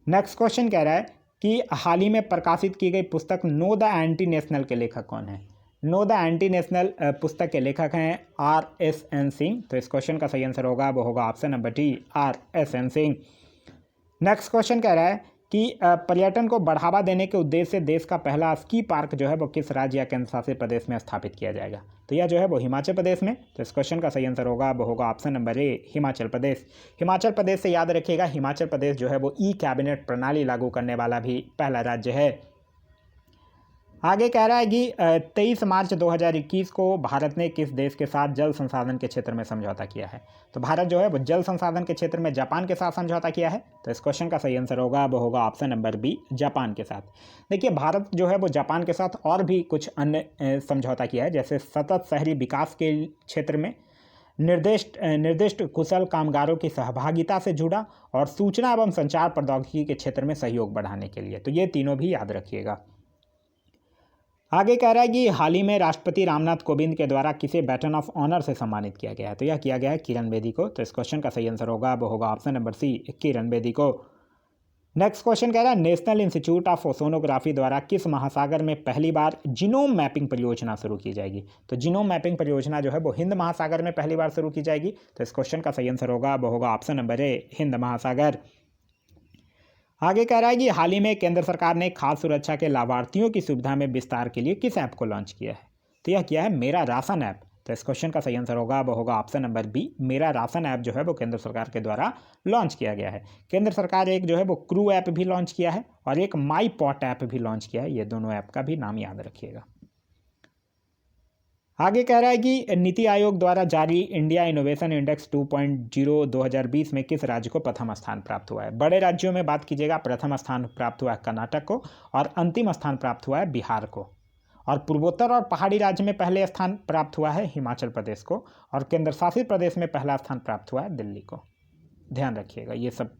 Next question कह रहा है कि हाल ही में प्रकाशित की गई पुस्तक नो द एंटी नेशनल के लेखक कौन है। नो द एंटी नेशनल पुस्तक के लेखक हैं RSN सिंह। तो इस क्वेश्चन का सही आंसर होगा वो होगा option number D, RSN Singh. Next question कह रहा है कि पर्यटन को बढ़ावा देने के उद्देश्य से देश का पहला स्की पार्क जो है वो किस राज्य या केंद्र शासित प्रदेश में स्थापित किया जाएगा। तो यह जो है वो हिमाचल प्रदेश में। तो इस क्वेश्चन का सही आंसर होगा वो होगा ऑप्शन नंबर ए, हिमाचल प्रदेश। हिमाचल प्रदेश से याद रखिएगा, हिमाचल प्रदेश जो है वो कैबिनेट प्रणाली लागू करने वाला भी पहला राज्य है। आगे कह रहा है कि 23 मार्च 2021 को भारत ने किस देश के साथ जल संसाधन के क्षेत्र में समझौता किया है। तो भारत जो है वो जल संसाधन के क्षेत्र में जापान के साथ समझौता किया है। तो इस क्वेश्चन का सही आंसर होगा वो होगा ऑप्शन नंबर बी, जापान के साथ। देखिए भारत जो है वो जापान के साथ और भी कुछ अन्य समझौता किया है, जैसे सतत शहरी विकास के क्षेत्र में निर्दिष्ट कुशल कामगारों की सहभागिता से जुड़ा और सूचना एवं संचार प्रौद्योगिकी के क्षेत्र में सहयोग बढ़ाने के लिए। तो ये तीनों भी याद रखिएगा। आगे कह रहा है कि हाल ही में राष्ट्रपति रामनाथ कोविंद के द्वारा किसे बैटन ऑफ ऑनर से सम्मानित किया गया है? तो यह किया गया है किरण बेदी को। तो इस क्वेश्चन का सही आंसर होगा वो होगा ऑप्शन नंबर सी, किरण बेदी को। नेक्स्ट क्वेश्चन कह रहा है नेशनल इंस्टीट्यूट ऑफ ओशोनोग्राफी द्वारा किस महासागर में पहली बार जीनोम मैपिंग परियोजना शुरू की जाएगी? तो जीनोम मैपिंग परियोजना जो है वो हिंद महासागर में पहली बार शुरू की जाएगी। तो इस क्वेश्चन का सही आंसर होगा वो होगा ऑप्शन नंबर ए, हिंद महासागर। आगे कह रहा है कि हाल ही में केंद्र सरकार ने खाद्य सुरक्षा के लाभार्थियों की सुविधा में विस्तार के लिए किस ऐप को लॉन्च किया है? तो यह किया है मेरा राशन ऐप। तो इस क्वेश्चन का सही आंसर होगा वो होगा ऑप्शन नंबर बी, मेरा राशन ऐप जो है वो केंद्र सरकार के द्वारा लॉन्च किया गया है। केंद्र सरकार एक जो है वो क्रू ऐप भी लॉन्च किया है और एक माई पॉट ऐप भी लॉन्च किया है। ये दोनों ऐप का भी नाम याद रखिएगा। आगे कह रहा है कि नीति आयोग द्वारा जारी इंडिया इनोवेशन इंडेक्स 2.0 2020 में किस राज्य को प्रथम स्थान प्राप्त हुआ है? बड़े राज्यों में बात कीजिएगा, प्रथम स्थान प्राप्त हुआ है कर्नाटक को और अंतिम स्थान प्राप्त हुआ है बिहार को। और पूर्वोत्तर और पहाड़ी राज्य में पहले स्थान प्राप्त हुआ है हिमाचल प्रदेश को और केंद्र शासित प्रदेश में पहला स्थान प्राप्त हुआ है दिल्ली को। ध्यान रखिएगा ये सब।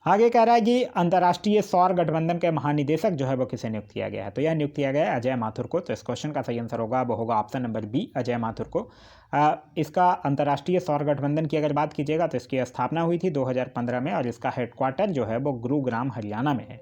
आगे कह रहा है कि अंतर्राष्ट्रीय सौर गठबंधन के महानिदेशक जो है वो किसे नियुक्त किया गया है? तो यह नियुक्त किया गया है अजय माथुर को। तो इस क्वेश्चन का सही आंसर होगा वो होगा option number B, Ajay Mathur को। इसका अंतर्राष्ट्रीय सौर गठबंधन की अगर बात कीजिएगा तो इसकी स्थापना हुई थी 2015 में और इसका हेडक्वार्टर जो है वो गुरुग्राम हरियाणा में है।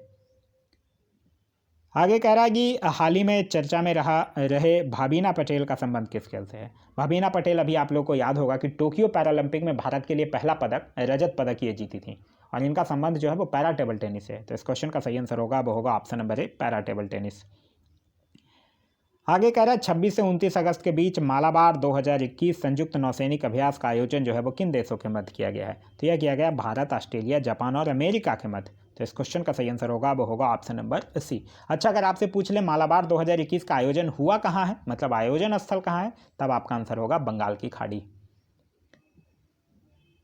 आगे कह रहा है कि हाल ही में चर्चा में रहे भाबीना पटेल का संबंध किस खेल से है? भाबीना पटेल अभी आप लोग को याद होगा कि टोक्यो पैरालंपिक में भारत के लिए पहला पदक रजत पदक ये जीती थी और इनका संबंध जो है वो पैरा टेबल टेनिस से है। तो इस क्वेश्चन का सही आंसर होगा वो होगा ऑप्शन नंबर ए, पैरा टेबल टेनिस। आगे कह रहा है 26 से 29 अगस्त के बीच मालाबार 2021 संयुक्त नौसैनिक अभ्यास का आयोजन जो है वो किन देशों के मध्य किया गया है? तो यह किया गया भारत, ऑस्ट्रेलिया, जापान और अमेरिका के मध्य। तो इस क्वेश्चन का सही आंसर होगा वो होगा ऑप्शन नंबर सी। अच्छा, अगर आपसे पूछ ले मालाबार 2021 का आयोजन हुआ कहाँ है, मतलब आयोजन स्थल कहाँ है, तब आपका आंसर होगा बंगाल की खाड़ी।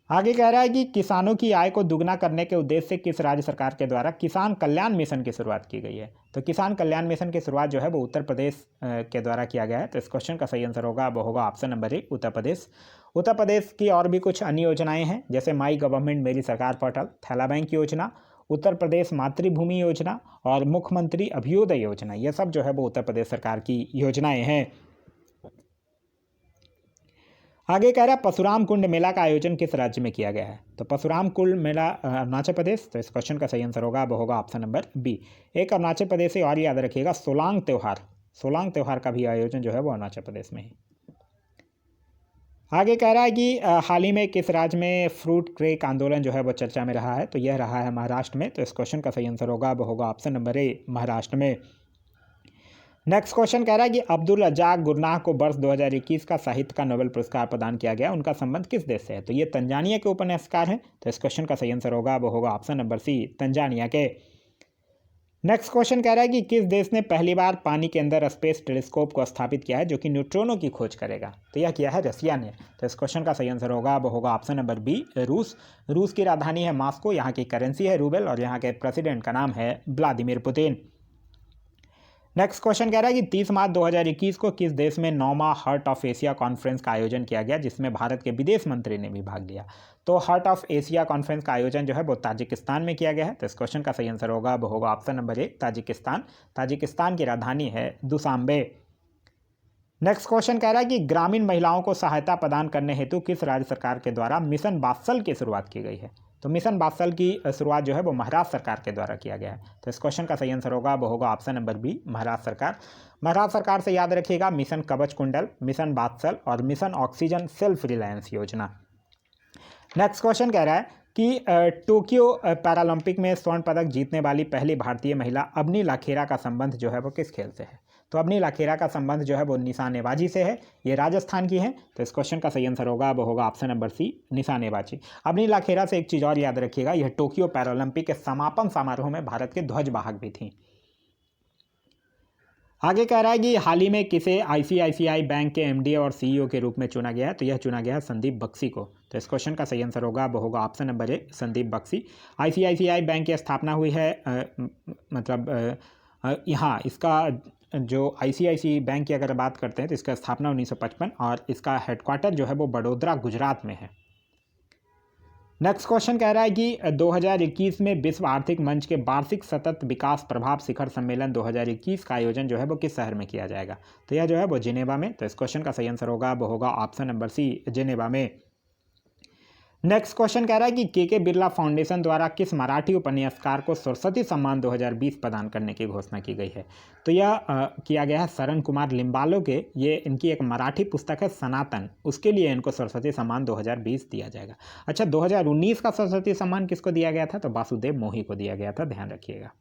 आगे कह रहा है कि किसानों की आय को दुगना करने के उद्देश्य से किस राज्य सरकार के द्वारा किसान कल्याण मिशन की शुरुआत की गई है? तो किसान कल्याण मिशन की शुरुआत जो है वो उत्तर प्रदेश के द्वारा किया गया है। तो इस क्वेश्चन का सही आंसर होगा वो होगा ऑप्शन नंबर ए, उत्तर प्रदेश। उत्तर प्रदेश की और भी कुछ अन्य योजनाएं हैं जैसे माई गवर्नमेंट मेरी सरकार पोर्टल, थैला बैंक योजना, उत्तर प्रदेश मातृभूमि योजना और मुख्यमंत्री अभ्युदय योजना। ये सब जो है वो उत्तर प्रदेश सरकार की योजनाएं हैं। आगे कह रहा है परशुराम कुंड मेला का आयोजन किस राज्य में किया गया है? तो परशुराम कुंड मेला अरुणाचल प्रदेश। तो इस क्वेश्चन का सही आंसर होगा वो होगा ऑप्शन नंबर बी। एक अरुणाचल प्रदेश से और याद रखिएगा सोलांग त्यौहार का भी आयोजन जो है वो अरुणाचल प्रदेश में है। आगे कह रहा है कि हाल ही में किस राज्य में फ्रूट क्रेक आंदोलन जो है वो चर्चा में रहा है? तो यह रहा है महाराष्ट्र में। तो इस क्वेश्चन का सही आंसर होगा वो होगा ऑप्शन नंबर ए, महाराष्ट्र में। नेक्स्ट क्वेश्चन कह रहा है कि अब्दुल रज़ाक गुरनाह को वर्ष 2021 का साहित्य का नोबेल पुरस्कार प्रदान किया गया, उनका संबंध किस देश से है? तो ये तंजानिया के उपन्यासकार हैं। तो इस क्वेश्चन का सही आंसर होगा वो होगा ऑप्शन नंबर सी, तंजानिया के। नेक्स्ट क्वेश्चन कह रहा है कि किस देश ने पहली बार पानी के अंदर स्पेस टेलीस्कोप को स्थापित किया है जो कि न्यूट्रॉनों की खोज करेगा? तो यह किया है रसिया ने। तो इस क्वेश्चन का सही आंसर होगा वो होगा ऑप्शन नंबर बी, रूस। रूस की राजधानी है मॉस्को, यहाँ की करेंसी है रूबल और यहाँ के प्रेसिडेंट का नाम है व्लादिमीर पुतिन। नेक्स्ट क्वेश्चन कह रहा है कि 30 मार्च 2021 को किस देश में 9वां हार्ट ऑफ एशिया कॉन्फ्रेंस का आयोजन किया गया जिसमें भारत के विदेश मंत्री ने भी भाग लिया? तो हार्ट ऑफ एशिया कॉन्फ्रेंस का आयोजन जो है वो ताजिकिस्तान में किया गया है। तो इस क्वेश्चन का सही आंसर होगा वो होगा ऑप्शन नंबर ए, ताजिकिस्तान। ताजिकिस्तान की राजधानी है दुशांबे। नेक्स्ट क्वेश्चन कह रहा है कि ग्रामीण महिलाओं को सहायता प्रदान करने हेतु किस राज्य सरकार के द्वारा मिशन बात्सल की शुरुआत की गई है? तो मिशन बात्सल की शुरुआत जो है वो महाराष्ट्र सरकार के द्वारा किया गया है। तो इस क्वेश्चन का सही आंसर होगा वो होगा ऑप्शन नंबर बी, महाराष्ट्र सरकार। महाराष्ट्र सरकार से याद रखिएगा मिशन कवच कुंडल, मिशन बात्सल और मिशन ऑक्सीजन सेल्फ रिलायंस योजना। नेक्स्ट क्वेश्चन कह रहा है कि टोक्यो पैरालंपिक में स्वर्ण पदक जीतने वाली पहली भारतीय महिला अबनी लाखेरा का संबंध जो है वो किस खेल से है? तो अबनी लाखेरा का संबंध जो है वो निशानेबाजी से है। ये राजस्थान की है। तो इस क्वेश्चन का सही आंसर होगा वो होगा ऑप्शन नंबर सी, निशानेबाजी। अबनी लाखेरा से एक चीज़ और याद रखिएगा, यह टोक्यो पैरालंपिक के समापन समारोह में भारत के ध्वजवाहक भी थी। आगे कह रहा है कि हाल ही में किसे आईसीआईसीआई बैंक के एमडी और सीईओ के रूप में चुना गया है? तो यह चुना गया है संदीप बख्शी को। तो इस क्वेश्चन का सही आंसर होगा वो होगा option number A, Sandeep Bakshi. ICICI bank की स्थापना हुई है यहाँ इसका जो आईसीआईसीआई बैंक की अगर बात करते हैं तो इसका स्थापना 1955 और इसका हेडक्वार्टर जो है वो बड़ोदरा गुजरात में है। नेक्स्ट क्वेश्चन कह रहा है कि 2021 में विश्व आर्थिक मंच के वार्षिक सतत विकास प्रभाव शिखर सम्मेलन 2021 का आयोजन जो है वो किस शहर में किया जाएगा? तो यह जो है वो जिनेवा में। तो इस क्वेश्चन का सही आंसर होगा वो होगा ऑप्शन नंबर सी, जिनेवा में। नेक्स्ट क्वेश्चन कह रहा है कि के बिरला फाउंडेशन द्वारा किस मराठी उपन्यासकार को सरस्वती सम्मान 2020 प्रदान करने की घोषणा की गई है? तो यह किया गया है शरण कुमार लिम्बालो के, ये इनकी एक मराठी पुस्तक है सनातन, उसके लिए इनको सरस्वती सम्मान 2020 दिया जाएगा। अच्छा, 2019 का सरस्वती सम्मान किसको दिया गया था? तो वासुदेव मोही को दिया गया था, ध्यान रखिएगा।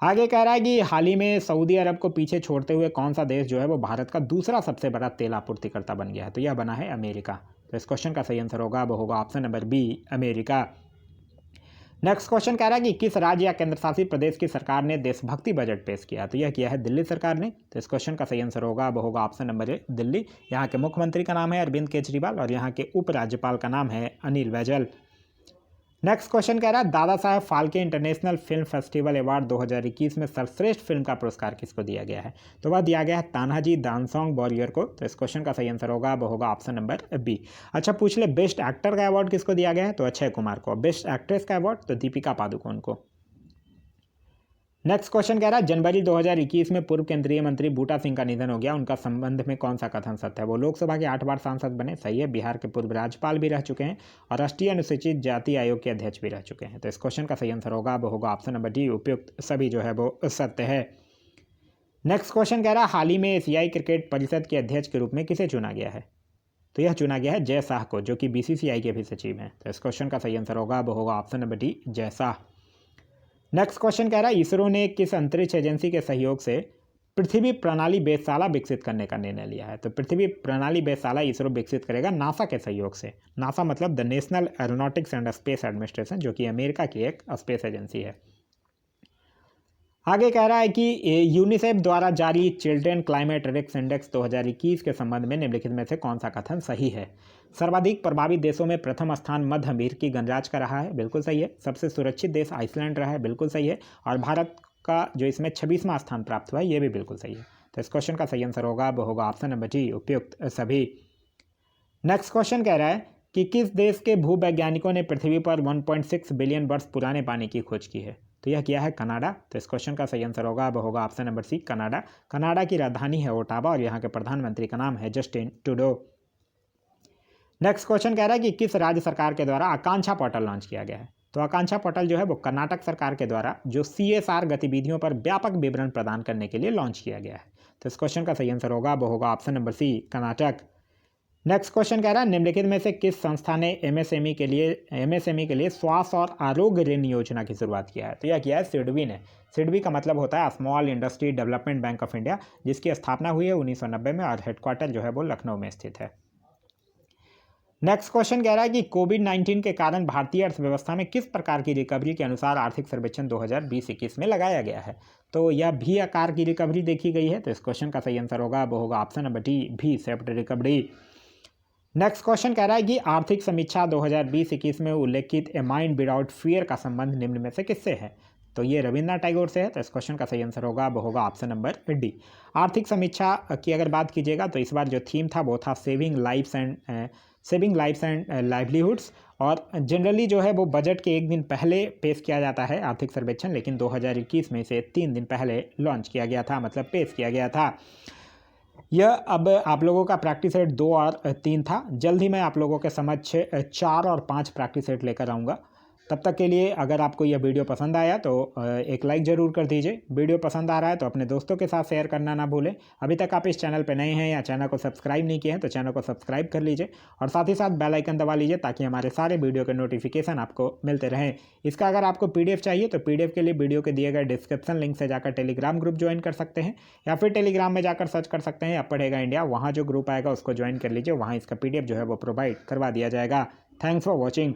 आगे कह रहा है कि हाल ही में सऊदी अरब को पीछे छोड़ते हुए कौन सा देश जो है वो भारत का दूसरा सबसे बड़ा तेल आपूर्तिकर्ता बन गया है? तो यह बना है अमेरिका। तो इस क्वेश्चन का सही आंसर होगा वो होगा option number B, America. Next question कह रहा है कि किस राज्य या केंद्र शासित प्रदेश की सरकार ने देशभक्ति बजट पेश किया? तो यह किया है दिल्ली सरकार ने। तो इस क्वेश्चन का सही आंसर होगा वो होगा ऑप्शन नंबर ए, दिल्ली। यहाँ के मुख्यमंत्री का नाम है अरविंद केजरीवाल और यहाँ के उपराज्यपाल का नाम है अनिल बैजल। नेक्स्ट क्वेश्चन कह रहा है Dada Saheb Phalke international film festival award 2021 में सर्वश्रेष्ठ फिल्म का पुरस्कार किसको दिया गया है? तो वह दिया गया है तान्हाजी दानसोंग वॉरियर को। तो इस क्वेश्चन का सही आंसर होगा वो होगा ऑप्शन नंबर बी। अच्छा, पूछ ले बेस्ट एक्टर का अवार्ड किसको दिया गया है? तो अक्षय कुमार को। बेस्ट एक्ट्रेस का अवार्ड तो दीपिका पादुकोण को। नेक्स्ट क्वेश्चन कह रहा है जनवरी 2021 में पूर्व केंद्रीय मंत्री बूटा सिंह का निधन हो गया, उनका संबंध में कौन सा कथन सत्य है? वो लोकसभा के 8 बार सांसद बने, सही है, बिहार के पूर्व राज्यपाल भी रह चुके हैं और राष्ट्रीय अनुसूचित जाति आयोग के अध्यक्ष भी रह चुके हैं। तो इस क्वेश्चन का सही आंसर होगा वो होगा ऑप्शन नंबर डी, उपयुक्त सभी जो है वो सत्य है। नेक्स्ट क्वेश्चन कह रहा है हाल ही में एशियाई क्रिकेट परिषद के अध्यक्ष के रूप में किसे चुना गया है? तो यह चुना गया है जय शाह को, जो कि बीसीसीआई के भी सचिव हैं। तो इस क्वेश्चन का सही आंसर होगा वो होगा option number D, Jay Shah. Next question कह रहा है इसरो ने किस अंतरिक्ष एजेंसी के सहयोग से पृथ्वी प्रणाली वेधशाला विकसित करने का निर्णय लिया है? तो पृथ्वी प्रणाली वेधशाला इसरो विकसित करेगा नासा के सहयोग से। नासा मतलब the national aeronautics and space administration, जो कि अमेरिका की एक स्पेस एजेंसी है। आगे कह रहा है कि यूनिसेफ द्वारा जारी चिल्ड्रेन क्लाइमेट रिस्क इंडेक्स 2021 के संबंध में निम्नलिखित में से कौन सा कथन सही है? सर्वाधिक प्रभावित देशों में प्रथम स्थान मध्य अमेरिकी गणराज्य का रहा है, बिल्कुल सही है। सबसे सुरक्षित देश आइसलैंड रहा है, बिल्कुल सही है। और भारत का जो इसमें 26वां स्थान प्राप्त हुआ है, ये भी बिल्कुल सही है। तो इस क्वेश्चन का सही आंसर होगा वो होगा ऑप्शन नंबर जी, उपयुक्त सभी। नेक्स्ट क्वेश्चन कह रहा है कि किस देश के भूवैज्ञानिकों ने पृथ्वी पर 1.6 बिलियन वर्ष पुराने पानी की खोज की है? तो यह किया है कनाडा। तो इस क्वेश्चन का सही आंसर होगा वो होगा option number C, Canada. Canada की राजधानी है ओटावा और यहाँ के प्रधानमंत्री का नाम है जस्टिन ट्रूडो। नेक्स्ट क्वेश्चन कह रहा है कि किस राज्य सरकार के द्वारा आकांक्षा पोर्टल लॉन्च किया गया है? तो आकांक्षा पोर्टल जो है वो कर्नाटक सरकार के द्वारा जो CSR गतिविधियों पर व्यापक विवरण प्रदान करने के लिए लॉन्च किया गया है। तो इस क्वेश्चन का सही आंसर होगा वो होगा option number C, Karnataka. Next question कह रहा है निम्नलिखित में से किस संस्था ने MSME के लिए स्वास्थ्य और आरोग्य ऋण योजना की शुरुआत किया है? तो यह किया है सिडबी ने। सिडबी का मतलब होता है small industry development bank of India, जिसकी स्थापना हुई है 1990 में और हेडक्वार्टर जो है वो लखनऊ में स्थित है। नेक्स्ट क्वेश्चन कह रहा है कि कोविड-19 के कारण भारतीय अर्थव्यवस्था में किस प्रकार की रिकवरी के अनुसार आर्थिक सर्वेक्षण 2020-21 में लगाया गया है? तो यह भी आकार की रिकवरी देखी गई है। तो इस क्वेश्चन का सही आंसर होगा वो होगा ऑप्शन नंबर डी, भी सेफ्ट रिकवरी। नेक्स्ट क्वेश्चन कह रहा है कि आर्थिक समीक्षा 2020-21 में उल्लेखित ए माइंड विदाउट फियर का संबंध निम्न में से किससे है? तो ये रविन्द्रनाथ टैगोर से है। तो इस क्वेश्चन का सही आंसर होगा वो होगा ऑप्शन नंबर डी। आर्थिक समीक्षा की अगर बात कीजिएगा तो इस बार जो थीम था वो था सेविंग लाइफ्स एंड लाइवलीहुड्स। और जनरली जो है वो बजट के एक दिन पहले पेश किया जाता है आर्थिक सर्वेक्षण, लेकिन 2021 में इसे 3 दिन पहले लॉन्च किया गया था, मतलब पेश किया गया था। यह अब आप लोगों का प्रैक्टिस सेट 2 और 3 था। जल्द ही मैं आप लोगों के समक्ष 4 और 5 प्रैक्टिस सेट लेकर आऊँगा। तब तक के लिए अगर आपको यह वीडियो पसंद आया तो एक लाइक ज़रूर कर दीजिए। वीडियो पसंद आ रहा है तो अपने दोस्तों के साथ शेयर करना ना भूलें। अभी तक आप इस चैनल पर नए हैं या चैनल को सब्सक्राइब नहीं किए हैं तो चैनल को सब्सक्राइब कर लीजिए और साथ ही साथ बेल आइकन दबा लीजिए ताकि हमारे सारे वीडियो के नोटिफिकेशन आपको मिलते रहें। इसका अगर आपको PDF चाहिए तो PDF के लिए वीडियो के दिए गए डिस्क्रिप्शन लिंक से जाकर टेलीग्राम ग्रुप ज्वाइन कर सकते हैं या फिर टेलीग्राम में जाकर सर्च कर सकते हैं अब पढ़ेगा इंडिया। वहाँ जो ग्रुप आएगा उसको ज्वाइन कर लीजिए, वहाँ इसका PDF जो है वो प्रोवाइड करवा दिया जाएगा। Thanks for watching.